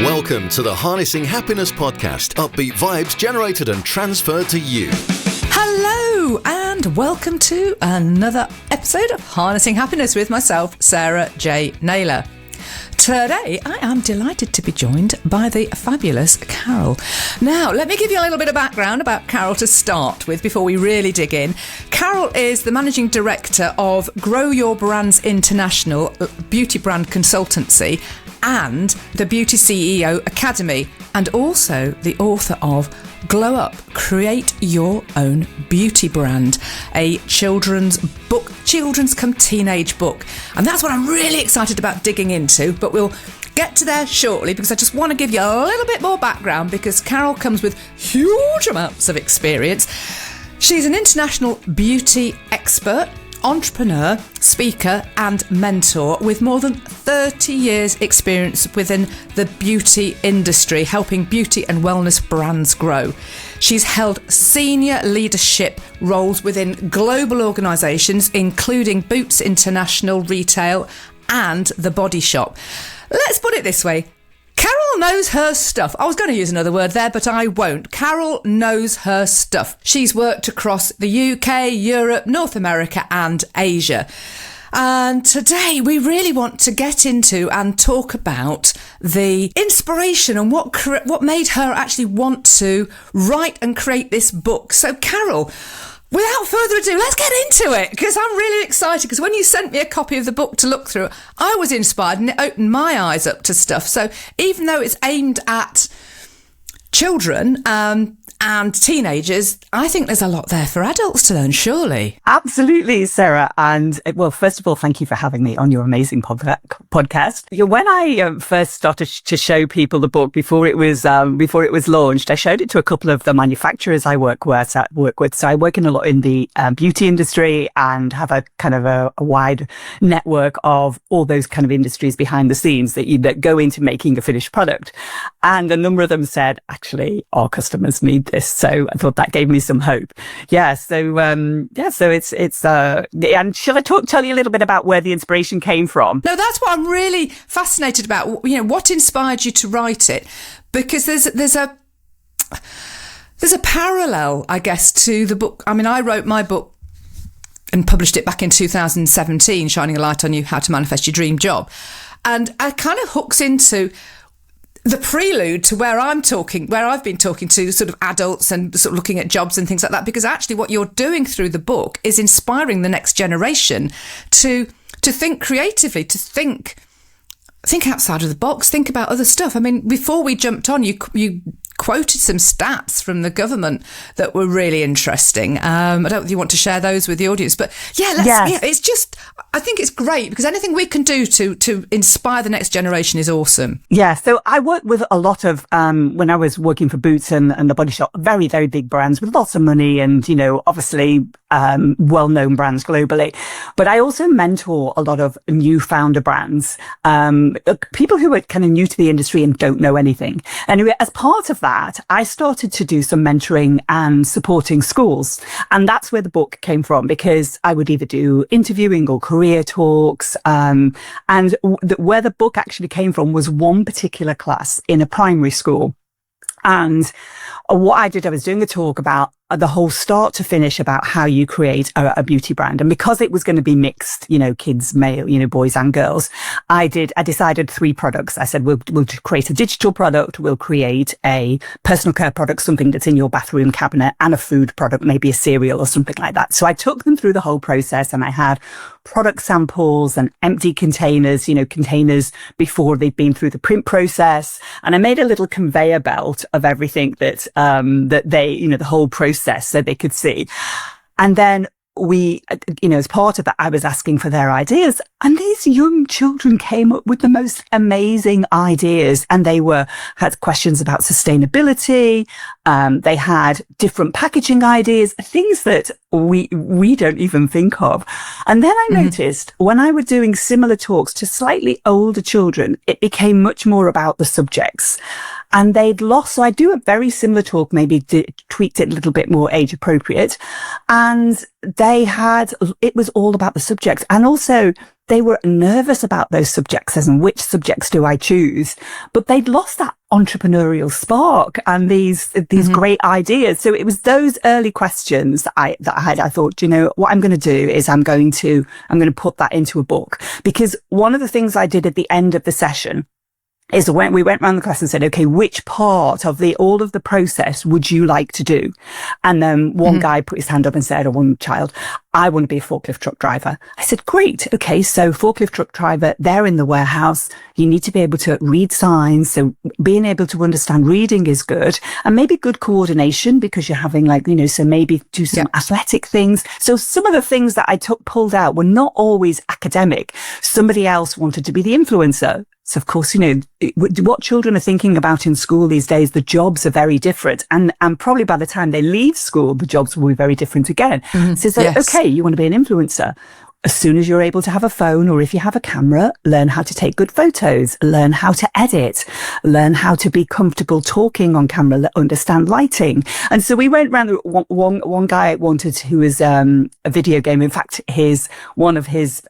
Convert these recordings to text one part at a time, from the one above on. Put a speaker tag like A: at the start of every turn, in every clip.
A: Welcome to the Harnessing Happiness podcast. Upbeat vibes generated and transferred to you.
B: Hello and welcome to another episode of Harnessing Happiness with myself, Sarah J Naylor. Today, I am delighted to be joined by the fabulous Carol. Now, let me give you a little bit of background about Carol to start with before we really dig in. Carol is the Managing Director of Grow Your Brands International Beauty Brand Consultancy and the Beauty CEO Academy, and also the author of Glow Up, Create Your Own Beauty Brand, a children's come teenage book. And that's what I'm really excited about digging into, but we'll get to there shortly because I just want to give you a little bit more background because Carol comes with huge amounts of experience. She's an international beauty expert, entrepreneur, speaker and mentor with more than 30 years experience within the beauty industry, helping beauty and wellness brands grow. She's held senior leadership roles within global organisations, including Boots International Retail and The Body Shop. Let's put it this way. Carol knows her stuff. I was going to use another word there, but I won't. Carol knows her stuff. She's worked across the UK, Europe, North America and Asia. And today we really want to get into and talk about the inspiration and what made her actually want to write and create this book. So Carol, without further ado, let's get into it because I'm really excited because when you sent me a copy of the book to look through, I was inspired and it opened my eyes up to stuff. So even though it's aimed at children and teenagers, I think there's a lot there for adults to learn, surely.
C: Absolutely, Sarah. And well, first of all, thank you for having me on your amazing podcast. When I first started to show people the book before it was launched, I showed it to a couple of the manufacturers I work with. So I work in a lot in the beauty industry and have a kind of a wide network of all those kind of industries behind the scenes that go into making a finished product. And a number of them said, actually, our customers need this. So I thought that gave me some hope. So it's and shall I tell you a little bit about where the inspiration came from?
B: No, that's what I'm really fascinated about. You know, what inspired you to write it? Because there's a parallel, I guess, to the book. I mean, I wrote my book and published it back in 2017, Shining a Light on You, How to Manifest Your Dream Job. And it kind of hooks into the prelude to where I've been talking to sort of adults and sort of looking at jobs and things like that, because actually what you're doing through the book is inspiring the next generation to think creatively, to think outside of the box, think about other stuff. I mean, before we jumped on, you quoted some stats from the government that were really interesting. I don't know if you want to share those with the audience, but it's just, I think it's great because anything we can do to inspire the next generation is awesome. Yeah.
C: So I worked with a lot of, when I was working for Boots and The Body Shop, very, very big brands with lots of money and, you know, obviously, well-known brands globally. But I also mentor a lot of new founder brands, people who are kind of new to the industry and don't know anything. Anyway, as part of that, I started to do some mentoring and supporting schools. And that's where the book came from, because I would either do interviewing or career talks. Where the book actually came from was one particular class in a primary school. And what I did, I was doing a talk about the whole start to finish about how you create a beauty brand. And because it was going to be mixed, you know, kids, male, you know, boys and girls, I decided 3 products. I said, we'll create a digital product. We'll create a personal care product, something that's in your bathroom cabinet, and a food product, maybe a cereal or something like that. So I took them through the whole process and I had product samples and empty containers, you know, containers before they'd been through the print process. And I made a little conveyor belt of everything that they, you know, the whole process so they could see. And then we, you know, as part of that, I was asking for their ideas, and these young children came up with the most amazing ideas. And they had questions about sustainability. They had different packaging ideas, things that we don't even think of. And then I noticed when I was doing similar talks to slightly older children, it became much more about the subjects. and they'd lost. So I do a very similar talk, maybe tweaked it a little bit more age appropriate. And it was all about the subjects. And also they were nervous about those subjects and which subjects do I choose, but they'd lost that entrepreneurial spark and these great ideas. So it was those early questions that I had. I thought, what I'm going to do is I'm going to put that into a book, because one of the things I did at the end of the session is when we went around the class and said, okay, which part of all of the process would you like to do? And then one guy put his hand up and said, or one child, I want to be a forklift truck driver. I said, great. Okay. So forklift truck driver, they're in the warehouse. You need to be able to read signs. So being able to understand reading is good, and maybe good coordination, because you're having so maybe do some athletic things. So some of the things that I pulled out were not always academic. Somebody else wanted to be the influencer. So of course, what children are thinking about in school these days, the jobs are very different. And probably by the time they leave school, the jobs will be very different again. So it's like, okay, you want to be an influencer. As soon as you're able to have a phone, or if you have a camera, learn how to take good photos, learn how to edit, learn how to be comfortable talking on camera, understand lighting. And so we went around. One guy wanted, who was a video game. In fact, one of his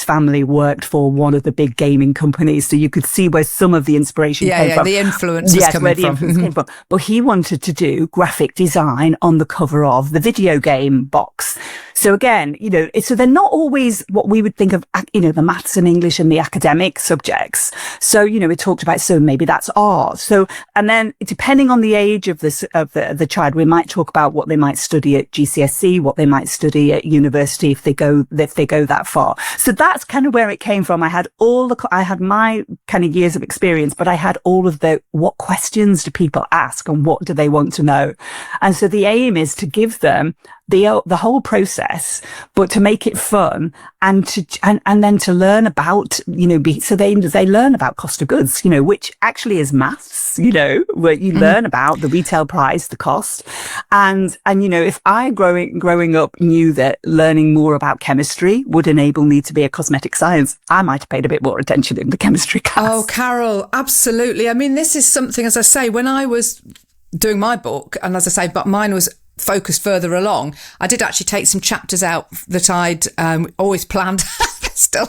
C: family worked for one of the big gaming companies, so you could see where some of the inspiration came from.
B: The influence was coming from.
C: Influence came from. But he wanted to do graphic design on the cover of the video game box. So again, so they're not always what we would think of, the maths and English and the academic subjects. So, we talked about, so maybe that's art. So, and then depending on the age of the child, we might talk about what they might study at GCSE, what they might study at university if they go that far. So that's kind of where it came from. I had my kind of years of experience, but I had all of what questions do people ask and what do they want to know? And so the aim is to give them the whole process, but to make it fun and then to learn about, so they learn about cost of goods, which actually is maths, where you learn about the retail price, the cost. And, if I growing up knew that learning more about chemistry would enable me to be a cosmetic science, I might have paid a bit more attention in the chemistry class.
B: Oh, Carol, absolutely. I mean, this is something, as I say, when I was doing my book, and as I say, but mine was focused further along, I did actually take some chapters out that I'd always planned. Still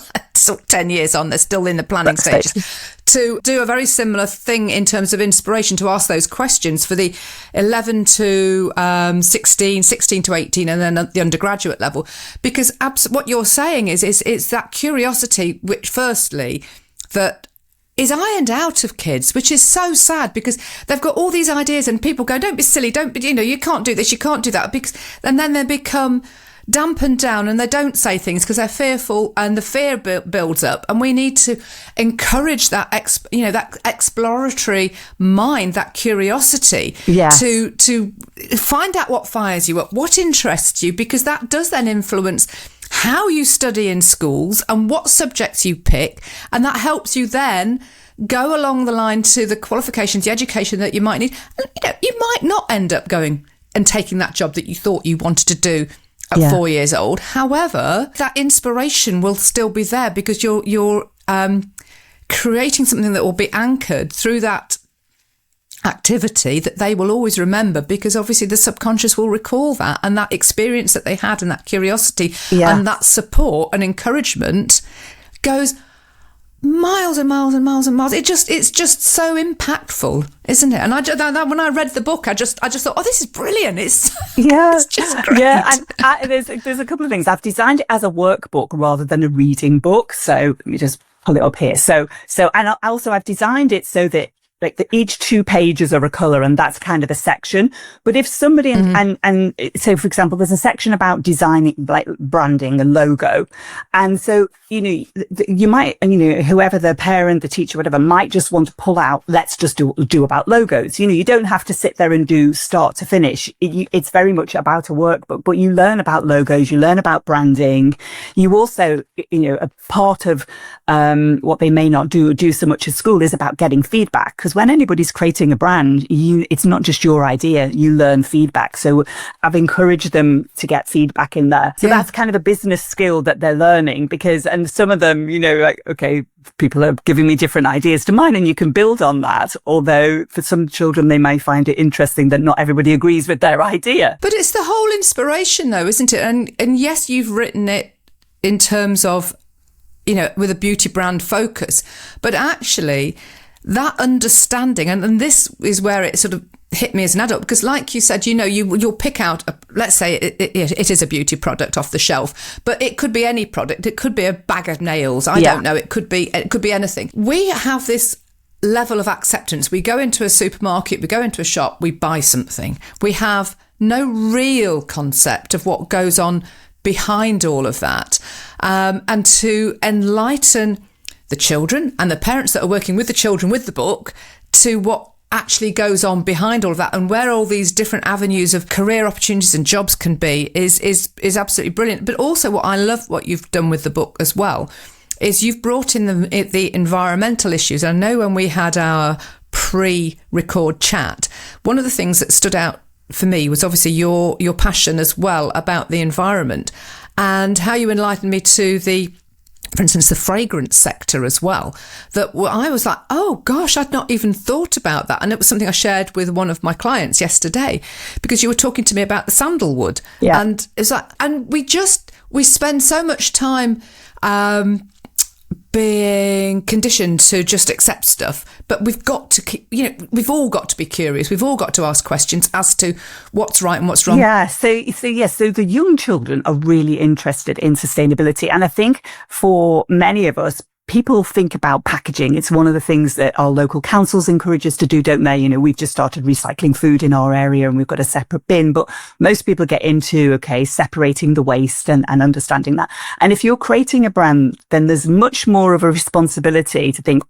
B: 10 years on, they're still in the planning stages, to do a very similar thing in terms of inspiration, to ask those questions for the 11 to 16 to 18, and then at the undergraduate level. Because what you're saying is it's that curiosity, which firstly, that is ironed out of kids, which is so sad, because they've got all these ideas and people go, don't be silly, don't be, you can't do this, you can't do that, and then they become dampened down and they don't say things because they're fearful, and the fear builds up. And we need to encourage that that exploratory mind, that curiosity, to find out what fires you up, what interests you, because that does then influence how you study in schools and what subjects you pick, and that helps you then go along the line to the qualifications, the education that you might need. And, you might not end up going and taking that job that you thought you wanted to do at 4 years old. However, that inspiration will still be there, because you're creating something that will be anchored through that activity that they will always remember, because obviously the subconscious will recall that, and that experience that they had, and that curiosity and that support and encouragement goes miles and miles and miles and miles. It's just so impactful, isn't it? And when I read the book, I just thought, oh, this is brilliant. It's just great.
C: Yeah, and there's a couple of things. I've designed it as a workbook rather than a reading book. So let me just pull it up here. So and also I've designed it so that each 2 pages are a colour, and that's kind of a section. But if somebody, and so for example, there's a section about designing, like branding and logo. And so, you might, whoever the parent, the teacher, whatever, might just want to pull out, let's just do about logos. You don't have to sit there and do start to finish. It's very much about a workbook, but you learn about logos, you learn about branding. You also, a part of what they may not do so much at school is about getting feedback, because because when anybody's creating a brand, it's not just your idea, you learn feedback. So I've encouraged them to get feedback in there. So that's kind of a business skill that they're learning, because, and some of them, like, okay, people are giving me different ideas to mine, and you can build on that. Although for some children, they may find it interesting that not everybody agrees with their idea.
B: But it's the whole inspiration though, isn't it? And yes, you've written it in terms of, with a beauty brand focus, but actually that understanding, and this is where it sort of hit me as an adult, because like you said, you'll pick out, let's say it is a beauty product off the shelf, but it could be any product. It could be a bag of nails. I don't know. It could be anything. We have this level of acceptance. We go into a supermarket, we go into a shop, we buy something. We have no real concept of what goes on behind all of that. And to enlighten the children and the parents that are working with the children with the book to what actually goes on behind all of that, and where all these different avenues of career opportunities and jobs can be is absolutely brilliant. But also what I love what you've done with the book as well is you've brought in the environmental issues. I know when we had our pre-record chat, one of the things that stood out for me was obviously your passion as well about the environment, and how you enlightened me to for instance, the fragrance sector as well, that I was like, oh gosh, I'd not even thought about that. And it was something I shared with one of my clients yesterday, because you were talking to me about the sandalwood. Yeah. And it's like, and we spend so much time being conditioned to just accept stuff, but we've got to keep, we've all got to be curious. We've all got to ask questions as to what's right and what's wrong.
C: Yeah. So the young children are really interested in sustainability. And I think for many of us, people think about packaging. It's one of the things that our local councils encourage us to do, don't they? We've just started recycling food in our area and we've got a separate bin, but most people get into, separating the waste and understanding that. And if you're creating a brand, then there's much more of a responsibility to think,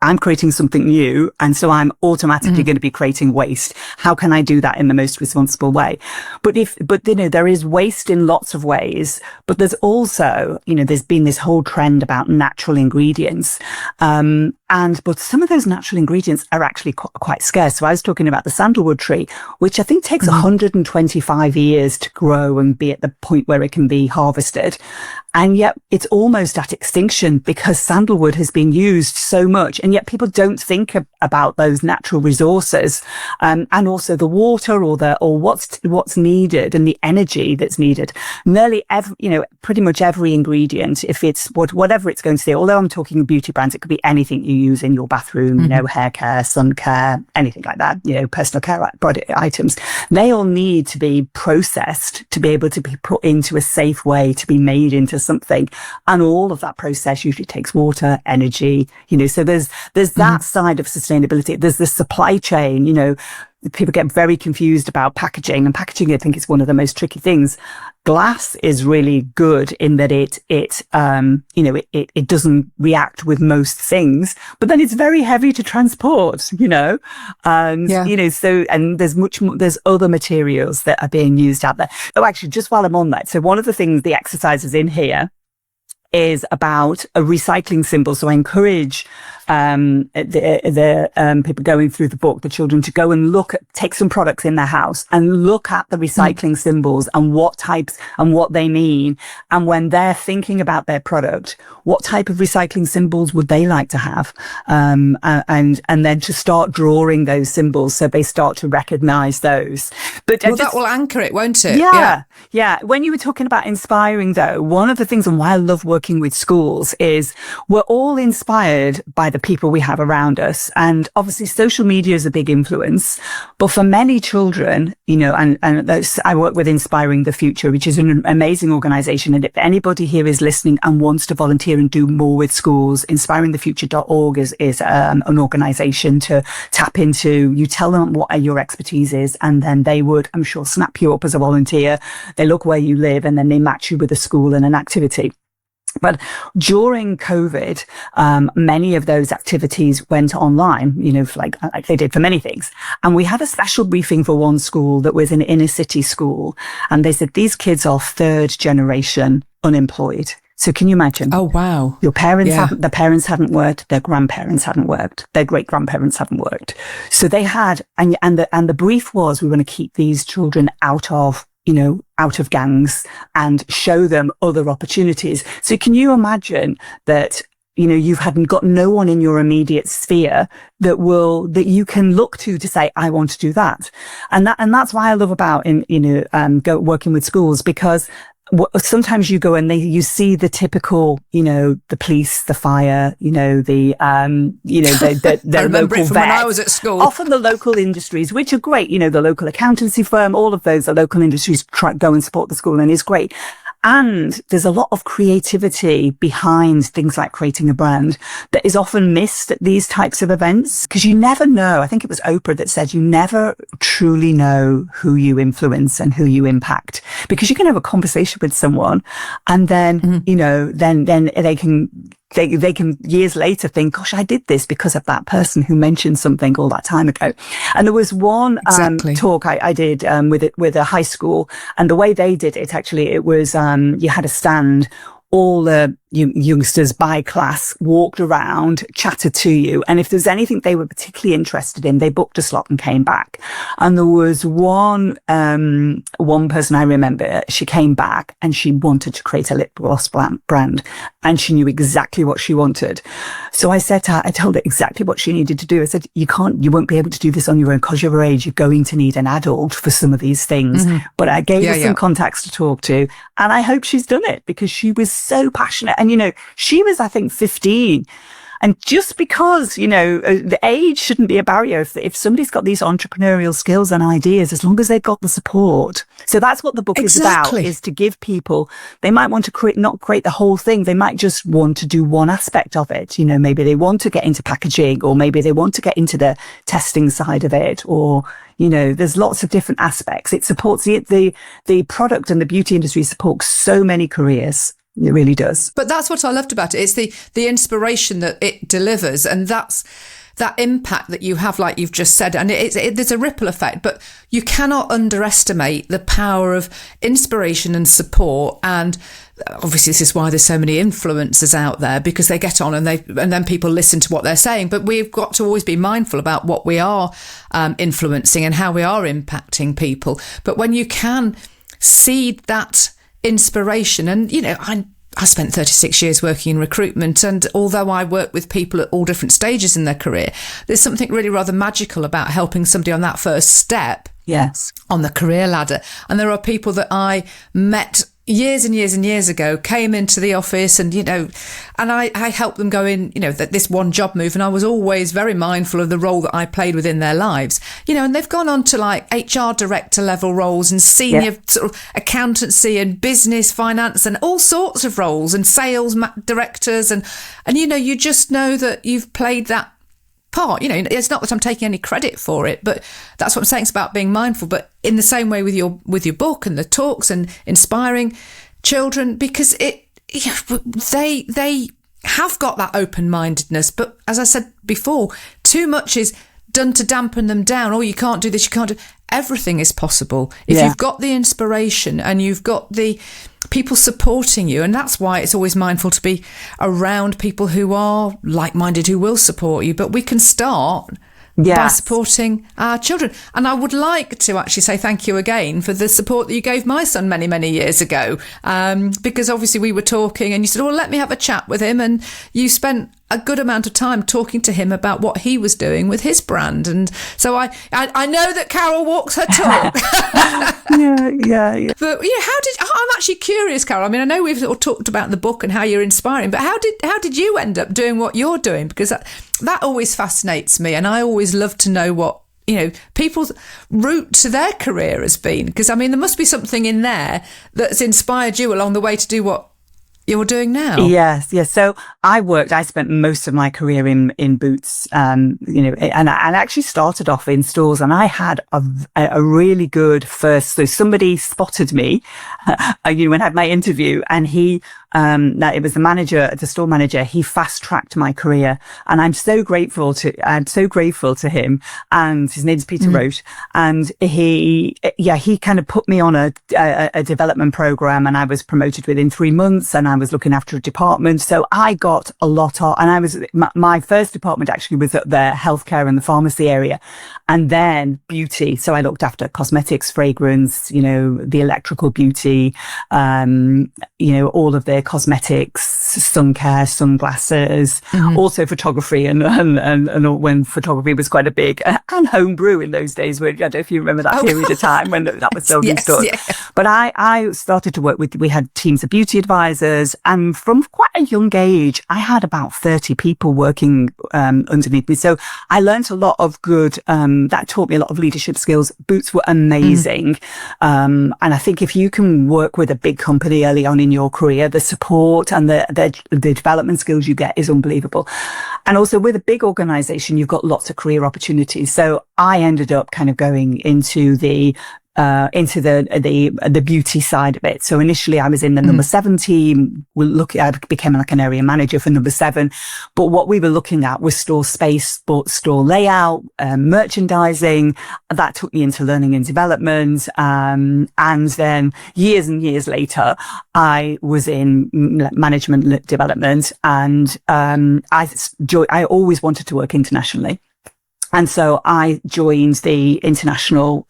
C: I'm creating something new, and so I'm automatically going to be creating waste. How can I do that in the most responsible way? But there is waste in lots of ways, but there's also, there's been this whole trend about natural ingredients. But some of those natural ingredients are actually quite scarce. So I was talking about the sandalwood tree, which I think takes 125 years to grow and be at the point where it can be harvested. And yet it's almost at extinction because sandalwood has been used so much. And yet people don't think about those natural resources, and also the water or what's needed and the energy that's needed. Nearly pretty much every ingredient, if it's whatever it's going to be, although I'm talking beauty brands, it could be anything you use in your bathroom, hair care, sun care, anything like that, personal care product items. They all need to be processed to be able to be put into a safe way to be made into something. And all of that process usually takes water, energy, so there's that side of sustainability. There's the supply chain, people get very confused about packaging, and packaging, I think, is one of the most tricky things. Glass is really good in that it doesn't react with most things, but then it's very heavy to transport, and there's much more, there's other materials that are being used out there. Oh, actually, just while I'm on that, so one of the things, the exercises in here is about a recycling symbol. So I encourage the people going through the book, the children, to go and take some products in their house and look at the recycling symbols and what types and what they mean. And when they're thinking about their product, what type of recycling symbols would they like to have? And then to start drawing those symbols so they start to recognize those. But
B: that will anchor it, won't it?
C: Yeah. When you were talking about inspiring, though, one of the things and why I love working with schools is we're all inspired by the people we have around us. And obviously social media is a big influence, but for many children, I work with Inspiring the Future, which is an amazing organization. And if anybody here is listening and wants to volunteer and do more with schools, inspiringthefuture.org is an organization to tap into. You tell them what your expertise is, and then they would, I'm sure, snap you up as a volunteer. They look where you live and then they match you with a school and an activity. But during COVID, many of those activities went online, like they did for many things. And we had a special briefing for one school that was an inner city school. And they said, these kids are third generation unemployed. So can you imagine?
B: Oh, wow.
C: Your parents their parents hadn't worked, their grandparents hadn't worked, their great grandparents hadn't worked. So they had, and the brief was, we want to keep these children out of gangs and show them other opportunities. So can you imagine that, you've got no one in your immediate sphere that you can look to say, I want to do that. And that's why I love about working with schools, because sometimes you go and you see the typical, the police, the fire, the
B: I remember
C: local
B: it from
C: vet,
B: when I was at school.
C: Often the local industries, which are great, the local accountancy firm, all of those, the local industries go and support the school, and is great. And there's a lot of creativity behind things like creating a brand that is often missed at these types of events, because you never know. I think it was Oprah that said you never truly know who you influence and who you impact, because you can have a conversation with someone and then, then they can years later think, gosh, I did this because of that person who mentioned something all that time ago. And there was one talk I did with a high school, and the way they did it, actually, it was you had a stand. All the youngsters by class walked around, chatted to you, and if there's anything they were particularly interested in, they booked a slot and came back. And there was one person I remember, she came back and she wanted to create a lip gloss brand, and she knew exactly what she wanted. So I told her exactly what she needed to do. I said, you won't be able to do this on your own, because your age, you're going to need an adult for some of these things. Mm-hmm. But I gave her some contacts to talk to, and I hope she's done it, because she was so passionate. And, she was, I think, 15. And just because, the age shouldn't be a barrier. If somebody's got these entrepreneurial skills and ideas, as long as they've got the support. So that's what the book is about, is to give people, they might want to not create the whole thing. They might just want to do one aspect of it. Maybe they want to get into packaging, or maybe they want to get into the testing side of it, or, there's lots of different aspects. It supports the product and the beauty industry supports so many careers. It really does.
B: But that's what I loved about it. It's the inspiration that it delivers, and that's that impact that you have, like you've just said. And there's a ripple effect, but you cannot underestimate the power of inspiration and support. And obviously this is why there's so many influencers out there, because they get on and then people listen to what they're saying. But we've got to always be mindful about what we are influencing and how we are impacting people. But when you can seed that inspiration, and I spent 36 years working in recruitment, and although I work with people at all different stages in their career, there's something really rather magical about helping somebody on that first step on the career ladder. And there are people that I met years and years and years ago, came into the office, and and I helped them go in, this one job move, and I was always very mindful of the role that I played within their lives, and they've gone on to like HR director level roles and senior sort of accountancy and business finance and all sorts of roles, and sales directors, and you just know that you've played that part. It's not that I'm taking any credit for it, but that's what I'm saying. It's about being mindful. But in the same way with your book and the talks and inspiring children, because they have got that open-mindedness. But as I said before, too much is done to dampen them down. Oh, you can't do this, you can't do. Everything is possible if you've got the inspiration and you've got the people supporting you. And that's why it's always mindful to be around people who are like-minded, who will support you. But we can start by supporting our children. And I would like to actually say thank you again for the support that you gave my son many, many years ago. Because obviously we were talking and you said, well, let me have a chat with him. And you spent a good amount of time talking to him about what he was doing with his brand. And so I know that Carol walks her talk.
C: Yeah.
B: But I'm actually curious, Carol. I mean, I know we've all talked about the book and how you're inspiring, but how did you end up doing what you're doing? Because that always fascinates me, and I always love to know what people's route to their career has been. Because I mean, there must be something in there that's inspired you along the way to do what you're doing now.
C: Yes. So I spent most of my career in Boots, and I actually started off in stores, and I had a really good first. So somebody spotted me, when I had my interview, and it was the store manager. He fast tracked my career, and I'm so grateful to him. And his name's Peter Roche, and he kind of put me on a development program, and I was promoted within 3 months, and I was looking after a department. So I got a lot of, and I was, my first department actually was at the healthcare and the pharmacy area, and then beauty. So I looked after cosmetics, fragrance, the electrical beauty, all of the cosmetics, sun care, sunglasses, also photography, and when photography was quite a big, and homebrew in those days, where I don't know if you remember that period of time when that was so understood. Yeah. But I started to work we had teams of beauty advisors, and from quite a young age, I had about 30 people working underneath me. So I learned a lot of good, that taught me a lot of leadership skills. Boots were amazing. And I think if you can work with a big company early on in your career, the support and the development skills you get is unbelievable. And also with a big organization, you've got lots of career opportunities. So I ended up kind of going into the beauty side of it. So initially I was in the number 7 team. I became like an area manager for number 7. But what we were looking at was store space, store layout, merchandising. That took me into learning and development. And then years and years later, I was in management development, and I always wanted to work internationally. And so I joined the international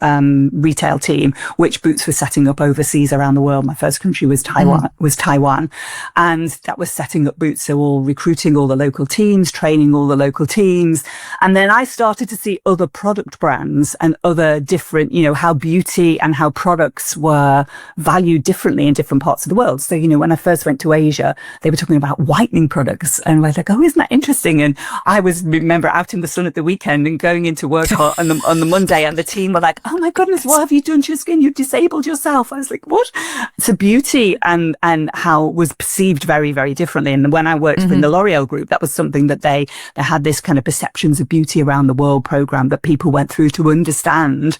C: retail team, which Boots was setting up overseas around the world. My first country was Taiwan, and that was setting up Boots. So all recruiting all the local teams, training all the local teams. And then I started to see other product brands and other different, how beauty and how products were valued differently in different parts of the world. So, when I first went to Asia, they were talking about whitening products, and I was like, oh, isn't that interesting? And I remember out in the sun at the weekend and going into work on the Monday, and the team were like, oh my goodness, what have you done to your skin? You've disabled yourself. I was like, what? So beauty and how it was perceived very, very differently. And when I worked in the L'Oreal group, that was something that they had this kind of perceptions of beauty around the world program that people went through to understand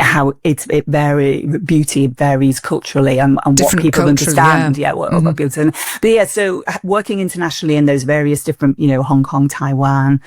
C: how beauty varies culturally and what people understand. What beauty. But so working internationally in those various different, Hong Kong, Taiwan,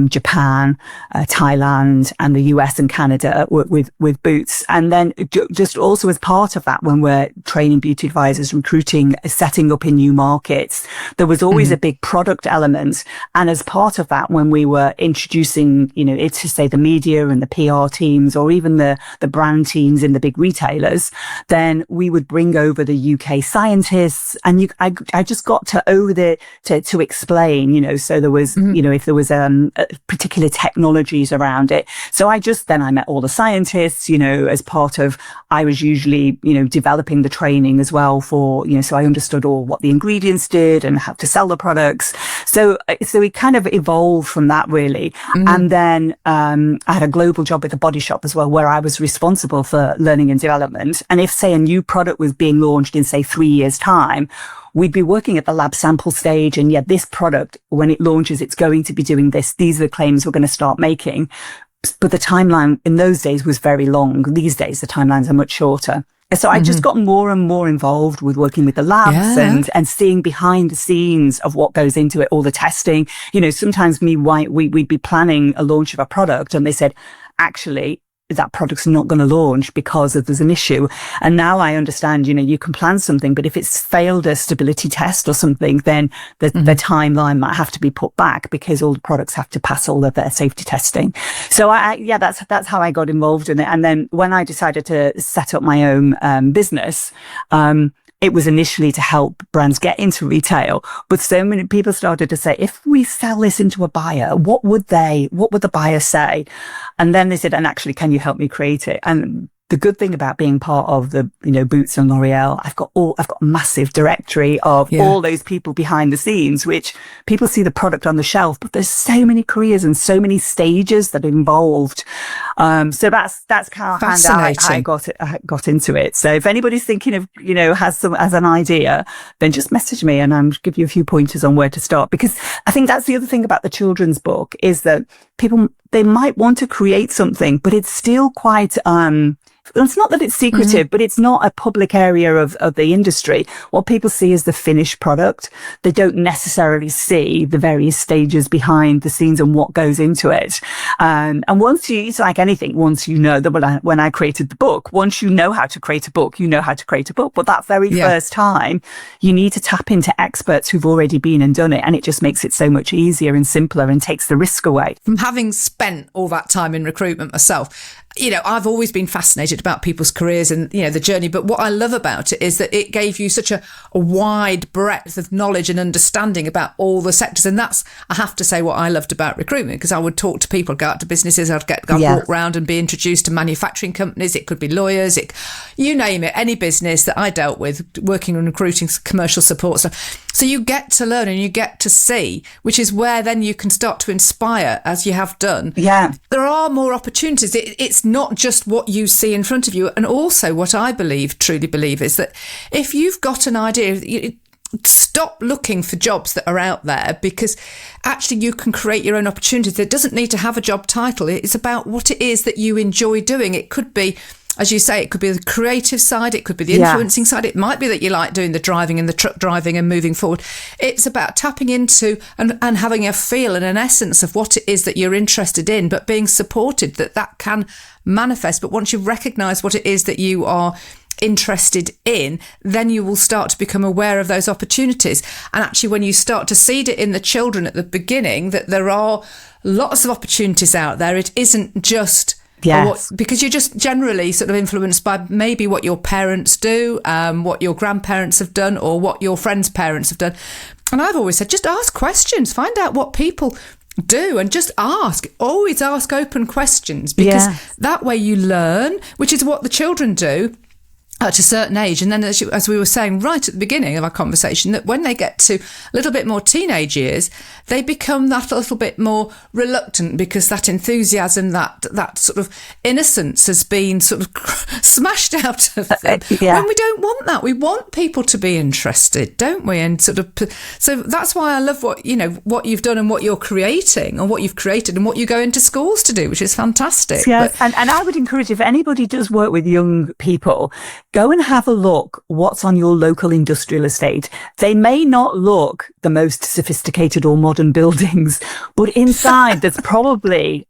C: Japan, Thailand, and the US and Canada with Boots. And then just also as part of that, when we're training beauty advisors, recruiting, setting up in new markets, there was always a big product element. And as part of that, when we were introducing, it's to say the media and the PR teams, or even the brand teams in the big retailers, then we would bring over the UK scientists, and I just got to explain, so there was, if there was particular technologies around it. So I met all the scientists, as part of, I was usually, developing the training as well for, so I understood all what the ingredients did and how to sell the products. So it kind of evolved from that, really. And then I had a global job with the Body Shop as well, where I was responsible for learning and development. And if, say, a new product was being launched in, say, 3 years' time, we'd be working at the lab sample stage. And this product, when it launches, it's going to be doing this. These are the claims we're going to start making. But the timeline in those days was very long. These days, the timelines are much shorter. So I just got more and more involved with working with the labs and seeing behind the scenes of what goes into it, all the testing. Sometimes we'd be planning a launch of a product, and they said, actually, that product's not going to launch because there's an issue. And now I understand, you can plan something, but if it's failed a stability test or something, then the timeline might have to be put back because all the products have to pass all of their safety testing. So that's how I got involved in it. And then when I decided to set up my own business, it was initially to help brands get into retail, but so many people started to say, if we sell this into a buyer, what would the buyer say? And then they said, and actually, can you help me create it? And the good thing about being part of the, Boots and L'Oreal, I've got a massive directory of all those people behind the scenes, which people see the product on the shelf, but there's so many careers and so many stages that are involved. So that's how I got into it. So if anybody's thinking of, has an idea, then just message me and I'll give you a few pointers on where to start. Because I think that's the other thing about the children's book is that people, they might want to create something, but it's still quite, it's not that it's secretive, but it's not a public area of the industry. What people see is the finished product. They don't necessarily see the various stages behind the scenes and what goes into it. And once it's like anything, once you know that when I created the book, once you know how to create a book, you know how to create a book. But that very first time, you need to tap into experts who've already been and done it. And it just makes it so much easier and simpler and takes the risk away.
B: From having spent all that time in recruitment myself, I've always been fascinated about people's careers and, the journey. But what I love about it is that it gave you such a wide breadth of knowledge and understanding about all the sectors. And that's, I have to say, what I loved about recruitment, because I would talk to people, go out to businesses, I'd walk around and be introduced to manufacturing companies. It could be lawyers, you name it, any business that I dealt with, working on recruiting, commercial support stuff. So you get to learn and you get to see, which is where then you can start to inspire, as you have done.
C: Yeah.
B: There are more opportunities. It's not just what you see in front of you. And also what I truly believe, is that if you've got an idea, stop looking for jobs that are out there, because actually you can create your own opportunities. It doesn't need to have a job title. It's about what it is that you enjoy doing. It could be, as you say, it could be the creative side, it could be the influencing side, it might be that you like doing the driving and the truck driving and moving forward. It's about tapping into and having a feel and an essence of what it is that you're interested in, but being supported that can manifest. But once you recognise what it is that you are interested in, then you will start to become aware of those opportunities. And actually, when you start to seed it in the children at the beginning, that there are lots of opportunities out there, it isn't just...
C: Yes.
B: Because you're just generally sort of influenced by maybe what your parents do, what your grandparents have done, or what your friends' parents have done. And I've always said, just ask questions, find out what people do, and just ask. Always ask open questions, because that way you learn, which is what the children do at a certain age. And then, as we were saying right at the beginning of our conversation, that when they get to a little bit more teenage years, they become that little bit more reluctant, because that enthusiasm, that sort of innocence has been sort of smashed out of them. When we don't want that. We want people to be interested, don't we? And so that's why I love what you've done and what you're creating, and what you've created and what you go into schools to do, which is fantastic.
C: Yes, and I would encourage, if anybody does work with young people, go and have a look what's on your local industrial estate. They may not look the most sophisticated or modern buildings, but inside there's probably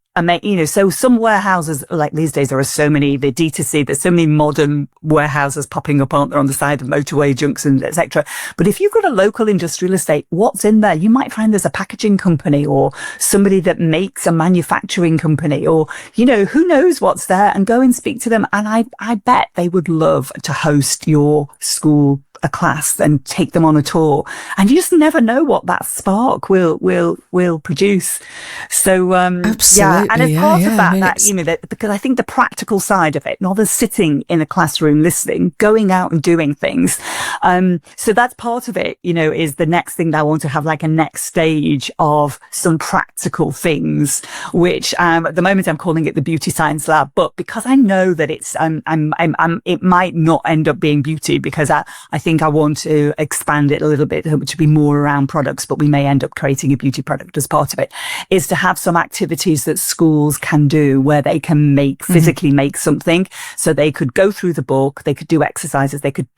C: so some warehouses, like these days, there are so many, the D2C, there's so many modern warehouses popping up, aren't there, on the side of motorway junctions, etc. But if you've got a local industrial estate, what's in there? You might find there's a packaging company, or somebody that makes a manufacturing company, or, who knows what's there, and go and speak to them. And I bet they would love to host your school a class and take them on a tour, and you just never know what that spark will produce. So
B: absolutely,
C: and as part of that, because I think the practical side of it, not the sitting in a classroom listening, going out and doing things. So that's part of it. Is the next thing that I want to have, like a next stage of some practical things, which at the moment I'm calling it the beauty science lab, but because I know that it's it might not end up being beauty, because I think I want to expand it a little bit to be more around products, but we may end up creating a beauty product as part of it, is to have some activities that schools can do where they can physically make something. So they could go through the book, they could do exercises, they could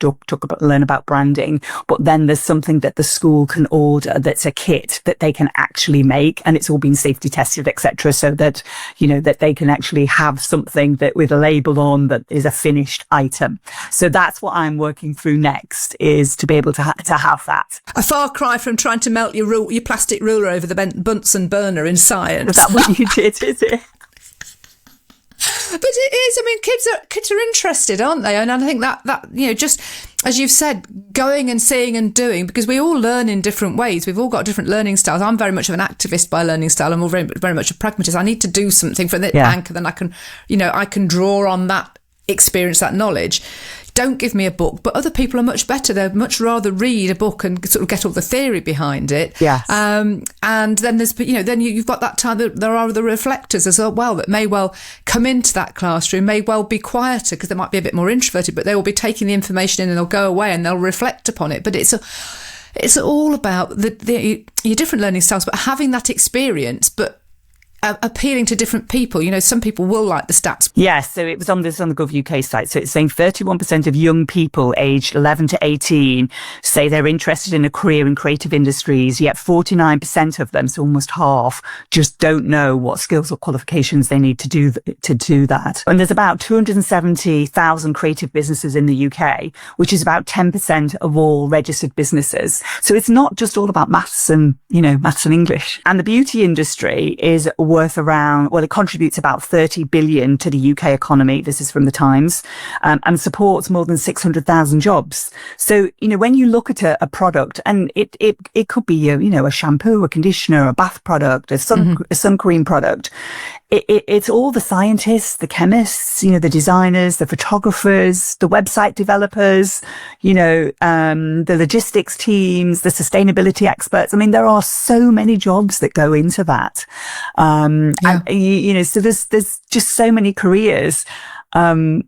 C: learn about branding, but then there's something that the school can order that's a kit that they can actually make, and it's all been safety tested, etc., so that that they can actually have something that with a label on that is a finished item. So that's what I'm working through next, is to be able to have that.
B: A far cry from trying to melt your plastic ruler over the Bunsen burner in science.
C: Is that what you did, is it?
B: But it is. I mean, kids are interested, aren't they? And I think that just as you've said, going and seeing and doing, because we all learn in different ways. We've all got different learning styles. I'm very much of an activist by learning style. I'm all very much a pragmatist. I need to do something for the anchor, then I can draw on that experience, that knowledge. Don't give me a book, but other people are much better. They'd much rather read a book and sort of get all the theory behind it.
C: Yes.
B: And then there's, then you've got that time that there are the reflectors as well that may well come into that classroom, may well be quieter because they might be a bit more introverted, but they will be taking the information in and they'll go away and they'll reflect upon it. But it's all about your different learning styles, but having that experience, but appealing to different people? You know, some people will like the stats.
C: Yes, so it was on the Gov UK site. So it's saying 31% of young people aged 11 to 18 say they're interested in a career in creative industries, yet 49% of them, so almost half, just don't know what skills or qualifications they need to do that. And there's about 270,000 creative businesses in the UK, which is about 10% of all registered businesses. So it's not just all about maths and English. And the beauty industry is worth around, well, it contributes about 30 billion to the UK economy. This is from the Times, and supports more than 600,000 jobs. So, when you look at a product, and it could be, a shampoo, a conditioner, a bath product, a sun cream product. It's all the scientists, the chemists, the designers, the photographers, the website developers, the logistics teams, the sustainability experts. I mean, there are so many jobs that go into that. And, so there's just so many careers. And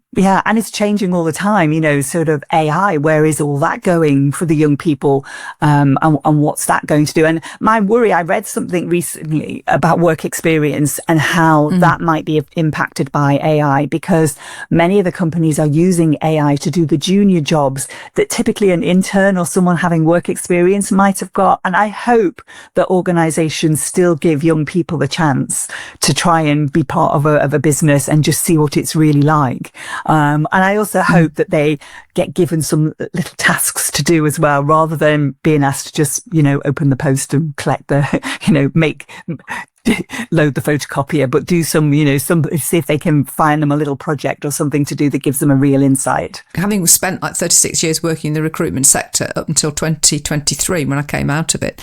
C: it's changing all the time, sort of AI, where is all that going for the young people? And what's that going to do? And my worry, I read something recently about work experience and how that might be impacted by AI, because many of the companies are using AI to do the junior jobs that typically an intern or someone having work experience might have got. And I hope that organizations still give young people the chance to try and be part of a business and just see what it's really like. And I also hope that they get given some little tasks to do as well, rather than being asked to just, open the post and collect the, load the photocopier, but do some, see if they can find them a little project or something to do that gives them a real insight.
B: Having spent like 36 years working in the recruitment sector up until 2023, when I came out of it,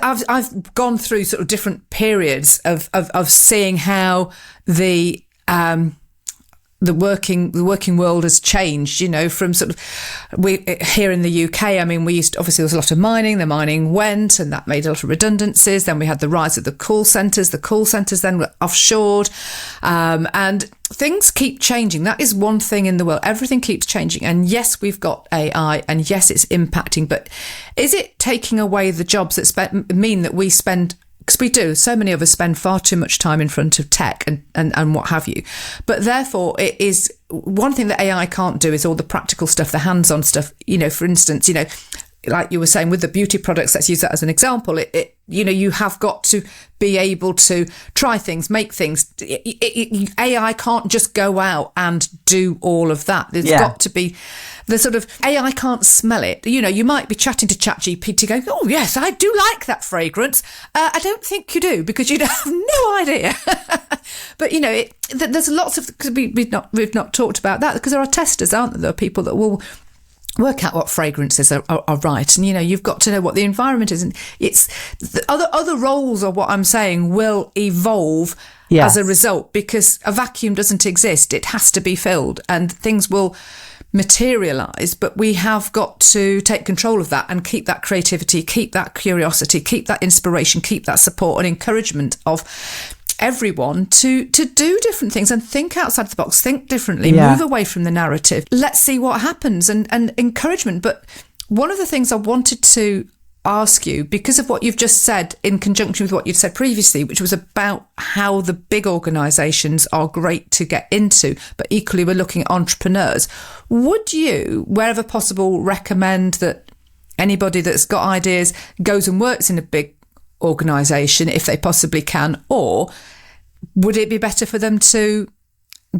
B: I've gone through sort of different periods of seeing how the working world has changed, from sort of, we here in the UK, I mean, obviously there was a lot of mining, the mining went, and that made a lot of redundancies. Then we had the rise of the call centres then were offshored, and things keep changing. That is one thing in the world. Everything keeps changing. And yes, we've got AI, and yes, it's impacting, but is it taking away the jobs that mean that we spend, because we do, so many of us spend far too much time in front of tech and what have you. But therefore, it is one thing that AI can't do is all the practical stuff, the hands-on stuff. For instance, like you were saying with the beauty products, let's use that as an example. You have got to be able to try things, make things. AI can't just go out and do all of that. There's got to be the sort of, AI can't smell it. You might be chatting to ChatGPT going, oh yes, I do like that fragrance. I don't think you do, because you have no idea. But there's lots of, because we've not talked about that, because there are testers, aren't there? There are people that will work out what fragrances are right, and you've got to know what the environment is, and it's the other roles are what I'm saying will evolve as a result, because a vacuum doesn't exist. It has to be filled, and things will materialize, but we have got to take control of that and keep that creativity, keep that curiosity, keep that inspiration, keep that support and encouragement of everyone to do different things and think outside the box, think differently, move away from the narrative. Let's see what happens, and encouragement. But one of the things I wanted to ask you, because of what you've just said in conjunction with what you'd said previously, which was about how the big organisations are great to get into, but equally we're looking at entrepreneurs. Would you, wherever possible, recommend that anybody that's got ideas goes and works in a big organisation if they possibly can, or would it be better for them to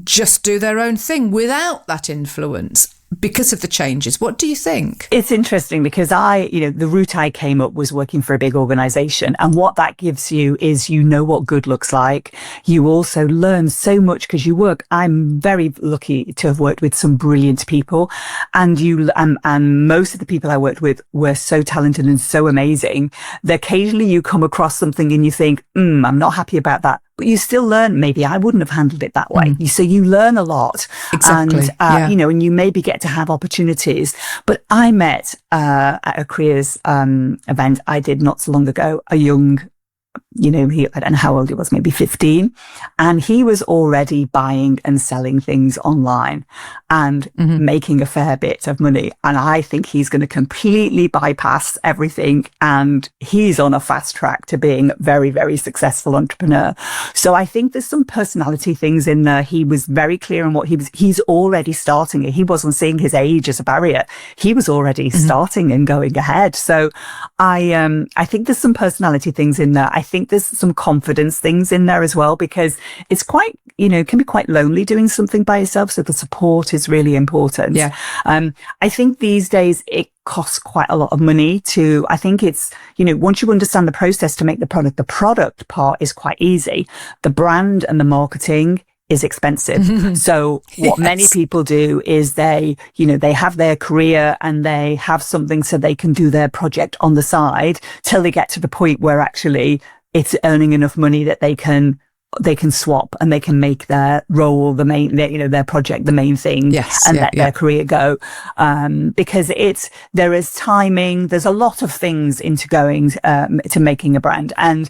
B: just do their own thing without that influence because of the changes? What do you think?
C: It's interesting because the route I came up was working for a big organization. And what that gives you is, what good looks like. You also learn so much because you work. I'm very lucky to have worked with some brilliant people, and and most of the people I worked with were so talented and so amazing that occasionally you come across something and you think, I'm not happy about that. But you still learn, maybe I wouldn't have handled it that way. So you learn a lot.
B: Exactly.
C: And, and you maybe get to have opportunities. But I met at a careers event I did not so long ago, a young I don't know how old he was, maybe 15. And he was already buying and selling things online and making a fair bit of money. And I think he's going to completely bypass everything. And he's on a fast track to being a very, very successful entrepreneur. So I think there's some personality things in there. He was very clear on what he's already starting it. He wasn't seeing his age as a barrier. He was already starting and going ahead. So I think there's some personality things in there. I think there's some confidence things in there as well, because it's quite, it can be quite lonely doing something by yourself. So the support is really important.
B: Yeah.
C: I think these days it costs quite a lot of money I think it's, once you understand the process to make the product part is quite easy. The brand and the marketing is expensive. So what many people do is they have their career and they have something so they can do their project on the side till they get to the point where actually it's earning enough money that they can swap and they can make their role their project the main thing, and let their career go. Because there is timing, there's a lot of things into going to making a brand. And,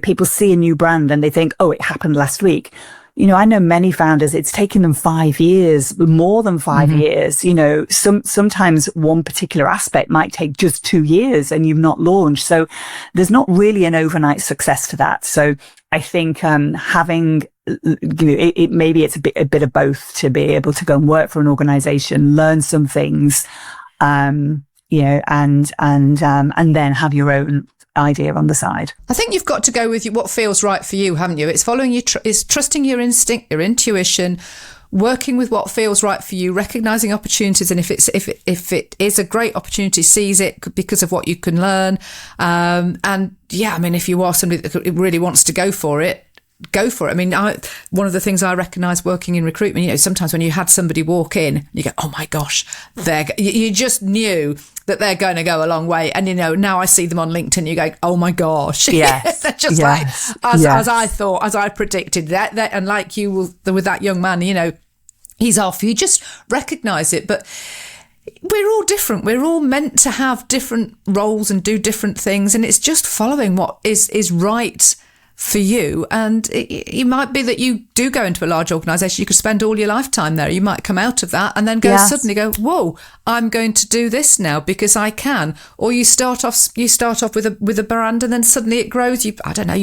C: people see a new brand and they think, oh, it happened last week. I know many founders, it's taken them 5 years, more than 5 years. Sometimes one particular aspect might take just 2 years and you've not launched. So there's not really an overnight success to that. So I think, having, maybe it's a bit of both to be able to go and work for an organization, learn some things, and then have your own idea on the side.
B: I think you've got to go with what feels right for you, haven't you? It's following it's trusting your instinct, your intuition, working with what feels right for you, recognizing opportunities, and if it is a great opportunity, seize it because of what you can learn. If you are somebody that really wants to go for it, go for it. I mean, one of the things I recognise working in recruitment, sometimes when you had somebody walk in, you go, oh my gosh, you just knew that they're going to go a long way. And, now I see them on LinkedIn, you go, oh my gosh.
C: Yes.
B: They're just like, as I thought, as I predicted that, and like you with that young man, he's off. You just recognise it. But we're all different. We're all meant to have different roles and do different things. And it's just following what is right for you. And it might be that you do go into a large organisation, you could spend all your lifetime there. You might come out of that and then suddenly go, whoa, I'm going to do this now because I can. Or you start off with a brand and then suddenly it grows. You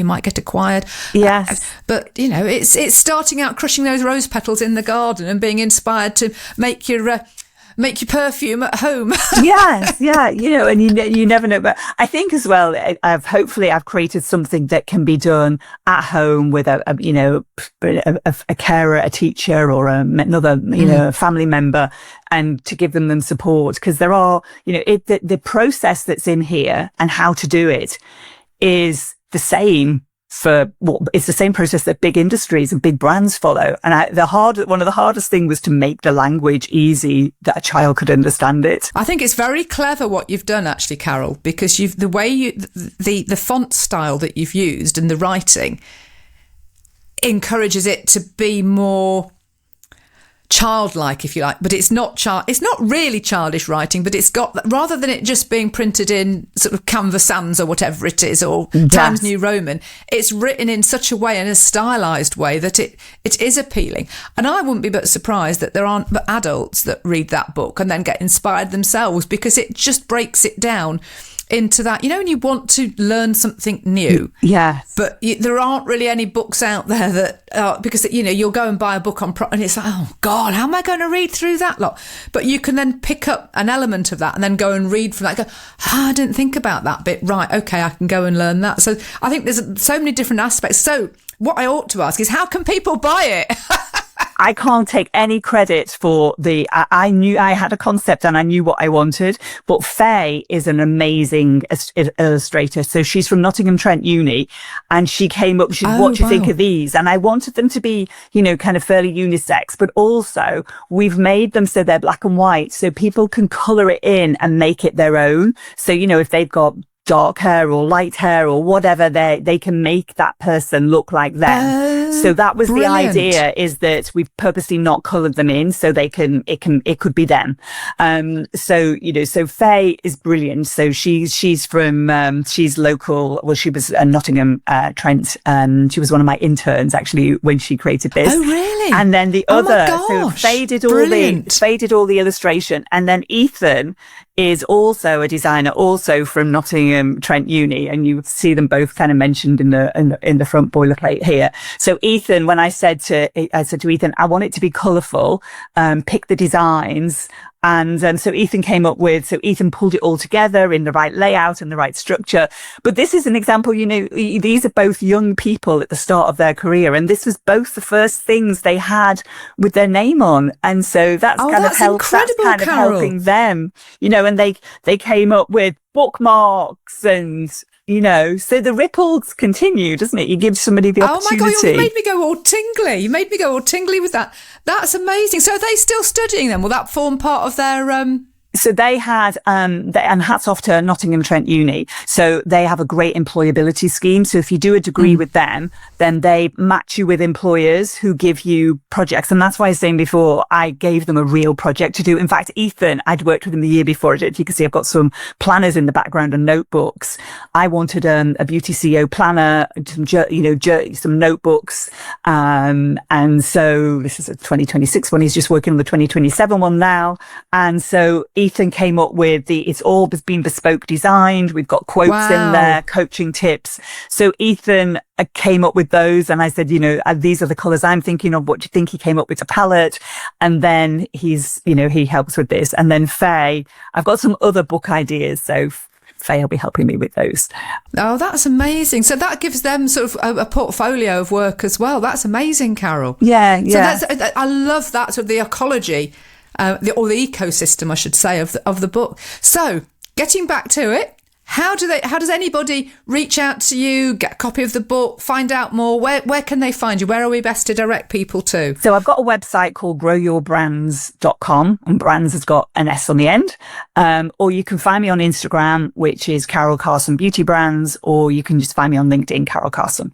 B: might get acquired.
C: Yes.
B: But it's starting out crushing those rose petals in the garden and being inspired to make your perfume at home.
C: Yes, yeah, and you never know. But I think as well, I've created something that can be done at home with a carer, a teacher, or another family member, and to give them support, because there are the process that's in here and how to do it is the same. It's the same process that big industries and big brands follow. And one of the hardest things was to make the language easy that a child could understand it.
B: I think it's very clever what you've done, actually, Carol, because the font style that you've used and the writing encourages it to be more childlike, if you like, but it's not really childish writing, but it's got, rather than it just being printed in sort of Canva Sans or whatever it is, or Times New Roman, it's written in such a way, in a stylized way, that it is appealing. And I wouldn't be but surprised that there aren't adults that read that book and then get inspired themselves, because it just breaks it down into that, when you want to learn something new.
C: Yes.
B: But there aren't really any books out there that, because, you'll go and buy a book on, and it's like, oh God, how am I going to read through that lot? But you can then pick up an element of that and then go and read from that. Go, I didn't think about that bit. Right. Okay. I can go and learn that. So I think there's so many different aspects. So what I ought to ask is, how can people buy it?
C: I can't take any credit for I knew I had a concept and I knew what I wanted, but Faye is an amazing illustrator. So she's from Nottingham Trent Uni, and she came up, what do you think of these? And I wanted them to be, kind of fairly unisex, but also we've made them so they're black and white, so people can colour it in and make it their own. So, if they've got dark hair or light hair or whatever, they can make that person look like them. So that was
B: brilliant.
C: the idea, is that we've purposely not coloured them in so it could be them. So Faye is brilliant. So she's from she's local. Well, she was Nottingham, Trent. She was one of my interns actually when she created this.
B: Oh, really?
C: And then the other, so Faye did all the illustration, and then Ethan is also a designer, also from Nottingham Trent Uni, and you see them both kind of mentioned in the front boilerplate here. So Ethan, when I said to Ethan, I want it to be colourful, pick the designs. And so Ethan Ethan pulled it all together in the right layout and the right structure. But this is an example, these are both young people at the start of their career. And this was both the first things they had with their name on. And so that's helping them, and they came up with bookmarks and, so the ripples continue, doesn't it? You give somebody the opportunity.
B: Oh my God, you made me go all tingly. You made me go all tingly with that. That's amazing. So are they still studying then? Will that form part of their...
C: So they had, and hats off to Nottingham Trent Uni. So they have a great employability scheme. So if you do a degree with them, then they match you with employers who give you projects. And that's why I was saying before, I gave them a real project to do. In fact, Ethan, I'd worked with him the year before. If you can see, I've got some planners in the background and notebooks. I wanted a beauty CEO planner, some notebooks. And so this is a 2026 one. He's just working on the 2027 one now. And so Ethan came up with it's all been bespoke designed. We've got quotes in there, coaching tips. So Ethan came up with those, and I said, these are the colours I'm thinking of. What do you think? He came up with a palette, and then he helps with this. And then Faye, I've got some other book ideas, so Faye will be helping me with those.
B: Oh, that's amazing. So that gives them sort of a portfolio of work as well. That's amazing, Carol.
C: Yeah.
B: So I love that, sort of the ecology. Or the ecosystem, I should say, of the book. So, getting back to it, how does anybody reach out to you, get a copy of the book, find out more? Where can they find you? Where are we best to direct people to?
C: So I've got a website called growyourbrands.com, and brands has got an S on the end. Or you can find me on Instagram, which is Carol Carson Beauty Brands, or you can just find me on LinkedIn, Carol Carson.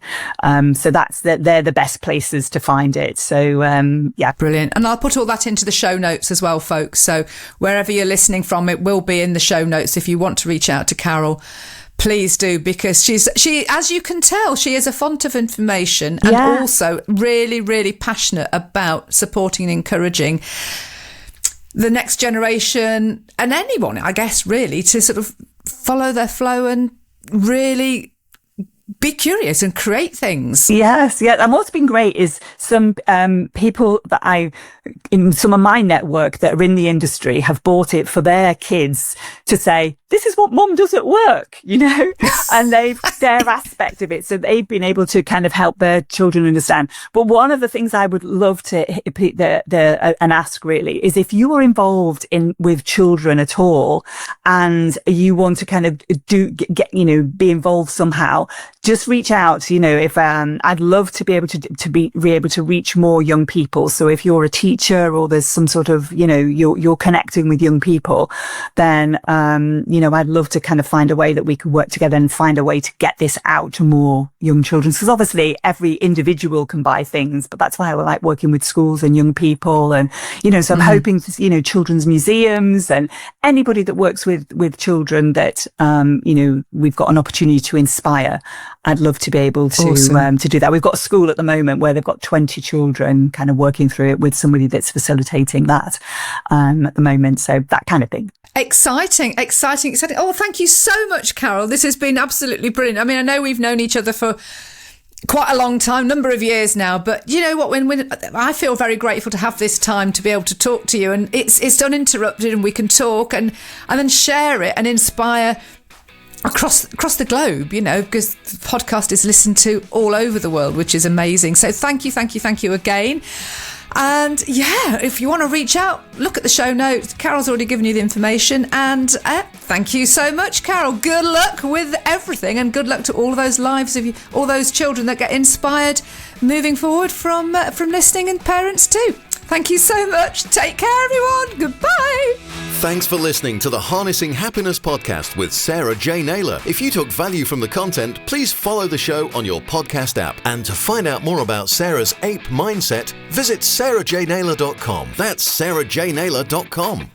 C: So they're the best places to find it. So, yeah. Brilliant.
B: And I'll put all that into the show notes as well, folks. So wherever you're listening from, it will be in the show notes. If you want to reach out to Carol, please do, because she, as you can tell, she is a font of information and also really, really passionate about supporting and encouraging the next generation and anyone, I guess, really, to sort of follow their flow and really be curious and create things.
C: Yes. And what's been great is some people that in some of my network that are in the industry have bought it for their kids to say, this is what mum does at work, and their aspect of it. So they've been able to kind of help their children understand. But one of the things I would love to and ask really is, if you are involved with children at all and you want to kind of be involved somehow, just reach out. If I'd love to be able to be able to reach more young people. So if you're a teacher or there's some sort of, you're connecting with young people, then, I'd love to kind of find a way that we could work together and find a way to get this out to more young children. Because obviously every individual can buy things, but that's why I like working with schools and young people. And, so I'm hoping to, children's museums and anybody that works with children that, we've got an opportunity to inspire. I'd love to be able to do that. We've got a school at the moment where they've got 20 children kind of working through it with somebody that's facilitating that at the moment. So that kind of thing.
B: Exciting. Oh, thank you so much, Carol. This has been absolutely brilliant. I mean, I know we've known each other for quite a long time, number of years now, but you know what, when I feel very grateful to have this time to be able to talk to you, and it's uninterrupted, and we can talk and then share it and inspire across the globe, because the podcast is listened to all over the world, which is amazing. So thank you again. And if you want to reach out, look at the show notes. Carol's already given you the information. And thank you so much, Carol. Good luck with everything, and good luck to all of those lives of you, all those children that get inspired moving forward from listening, and parents too. Thank you so much. Take care, everyone. Goodbye.
A: Thanks for listening to the Harnessing Happiness podcast with Sarah J Naylor. If you took value from the content, please follow the show on your podcast app. And to find out more about Sarah's ape mindset, visit sarahjnaylor.com. That's sarahjnaylor.com.